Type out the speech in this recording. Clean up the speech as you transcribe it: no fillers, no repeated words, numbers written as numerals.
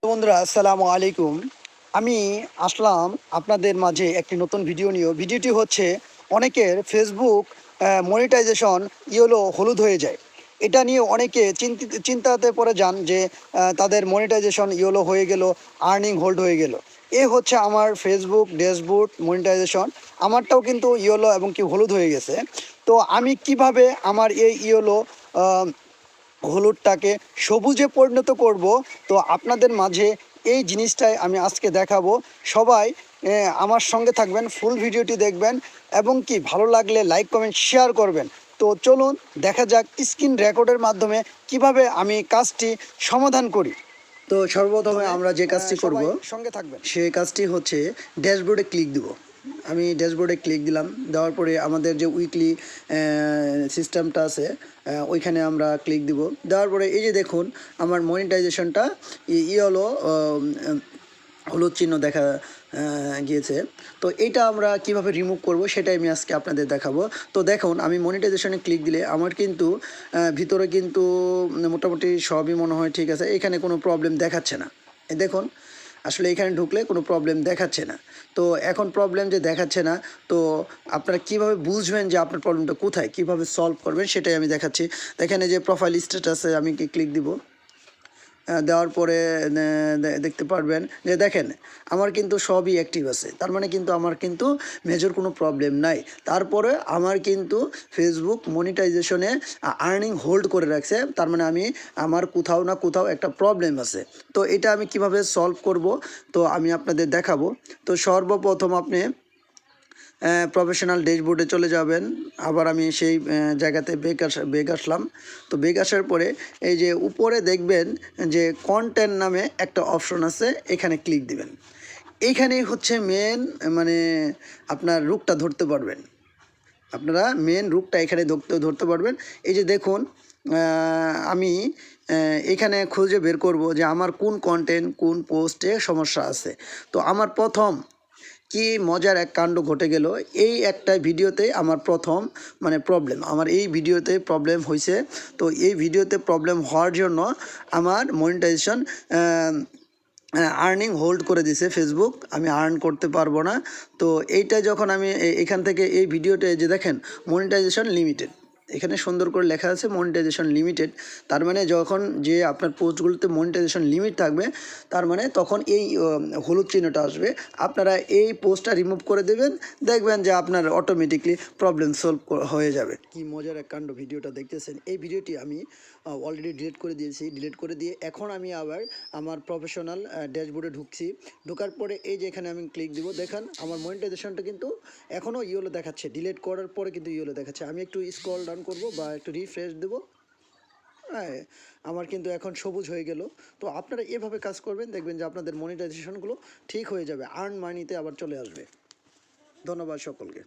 তো বন্ধুরা আসসালামু আলাইকুম। আমি আসলাম আপনাদের মাঝে একটি নতুন ভিডিও নিয়ে। ভিডিওটি হচ্ছে অনেকের ফেসবুক মনিটাইজেশন ইয়েলো হলুদ হয়ে যায়। এটা নিয়ে অনেকে চিন্তাতে পড়ে যান যে তাদের মনিটাইজেশন ইয়েলো হয়ে গেল, আর্নিং হোল্ড হয়ে গেল। এ হচ্ছে আমার ফেসবুক ড্যাশবোর্ড মনিটাইজেশন। আমারটাও কিন্তু ইয়েলো এবং কি হলুদ হয়ে গেছে। তো আমি কিভাবে আমার এই ইয়েলো হলুদটাকে সবুজে পরিণত করব, তো আপনাদের মাঝে এই জিনিসটাই আমি আজকে দেখাবো। সবাই আমার সঙ্গে থাকবেন, ফুল ভিডিওটি দেখবেন এবং কি ভালো লাগলে লাইক কমেন্ট শেয়ার করবেন। তো চলুন দেখা যাক স্ক্রিন রেকর্ডের মাধ্যমে কিভাবে আমি কাজটি সমাধান করি। তো সর্বপ্রথমে আমরা যে কাজটি করব সঙ্গে থাকবেন, সেই কাজটি হচ্ছে ড্যাশবোর্ডে ক্লিক দেব। আমি ড্যাশবোর্ডে ক্লিক দিলাম, দেওয়ার পরে আমাদের যে উইকলি সিস্টেমটা আছে ওইখানে আমরা ক্লিক দিব। দেওয়ার পরে এই যে দেখুন আমার মনিটাইজেশনটা হলো হলুদ চিহ্ন দেখা গিয়েছে। তো এইটা আমরা কিভাবে রিমুভ করব সেটাই আমি আজকে আপনাদের দেখাবো। তো দেখুন আমি মনিটাইজেশনে ক্লিক দিলে আমার কিন্তু ভিতরে কিন্তু মোটামুটি সবই মনে হয় ঠিক আছে, এখানে কোনো প্রবলেম দেখাচ্ছে না। দেখুন আসলে এখানে ঢুকলে কোনো প্রবলেম দেখাচ্ছে না। তো এখন প্রবলেম যে দেখাচ্ছে না, তো আপনারা কিভাবে বুঝবেন যে আপনার প্রবলেমটা কোথায়, কিভাবে সলভ করবেন সেটাই আমি দেখাচ্ছি। দেখেন এই যে প্রোফাইল স্ট্যাটাসে আমি ক্লিক দিব। দেওয়ার পরে দেখতে পারবেন যে দেখেন আমার কিন্তু সবই অ্যাক্টিভ আছে, তার মানে কিন্তু আমার কিন্তু মেজর কোনো প্রবলেম নাই। তারপরে আমার কিন্তু ফেসবুক মনিটাইজেশনে আর্নিং হোল্ড করে রাখছে, তার মানে আমার কোথাও না কোথাও একটা প্রবলেম আছে। তো এটা আমি কিভাবে সলভ করব, তো আমি আপনাদের দেখাবো। তো সর্বপ্রথম আপনি প্রফেশনাল ড্যাশবোর্ডে চলে যাবেন। আবার আমি সেই জায়গাতে বেগ আসলাম। তো বেগ আসার পরে এই যে উপরে দেখবেন যে কন্টেন্ট নামে একটা অপশন আছে, এখানে ক্লিক দিবেন। এইখানেই হচ্ছে মেন, মানে আপনার রূপটা ধরতে পারবেন। আপনারা মেন রূপটা এখানে ধরতে পারবেন। এই যে দেখুন আমি এখানে খুঁজে বের করব যে আমার কোন কন্টেন্ট কোন পোস্টে সমস্যা আছে। তো আমার প্রথম কি মজার এক কাণ্ড ঘটে গেল, এই একটা ভিডিওতে আমার প্রথম মানে প্রবলেম, আমার এই ভিডিওতে প্রবলেম হয়েছে। তো এই ভিডিওতে প্রবলেম হওয়ার জন্য আমার মনিটাইজেশন আর্নিং হোল্ড করে দিছে ফেসবুক, আমি আর্ন করতে পারবো না। তো এইটা যখন আমি এখান থেকে এই ভিডিওতে যে দেখেন মনিটাইজেশন লিমিটেড, এখানে সুন্দর করে লেখা আছে মনিটাইজেশন লিমিটেড। তার মানে যখন যে আপনার পোস্টগুলোতে মনিটাইজেশন লিমিট থাকবে, তার মানে তখন এই হলুদ চিহ্নটা আসবে। আপনারা এই পোস্টটা রিমুভ করে দেবেন, দেখবেন যে আপনার অটোমেটিকলি প্রবলেম সলভ হয়ে যাবে। কি মজার এক কাণ্ড ভিডিওটা দেখতেছেন, এই ভিডিওটি আমি অলরেডি ডিলিট করে দিয়েছি। ডিলিট করে দিয়ে এখন আমি আবার আমার প্রফেশনাল ড্যাশবোর্ডে ঢুকছি। ঢোকার পরে এই যে এখানে আমি ক্লিক দিব, দেখেন আমার মনিটাইজেশনটা কিন্তু এখনও ইয়েলো দেখাচ্ছে, ডিলিট করার পরে কিন্তু ইয়েলো দেখাচ্ছে। আমি একটু স্ক্রল ডাউন করব বা একটু রিফ্রেশ দেবো, হ্যাঁ আমার কিন্তু এখন সবুজ হয়ে গেল। তো আপনারা এভাবে কাজ করবেন, দেখবেন যে আপনাদের মনিটাইজেশনগুলো ঠিক হয়ে যাবে, আর্ন মানিতে আবার চলে আসবে। ধন্যবাদ সকলকে।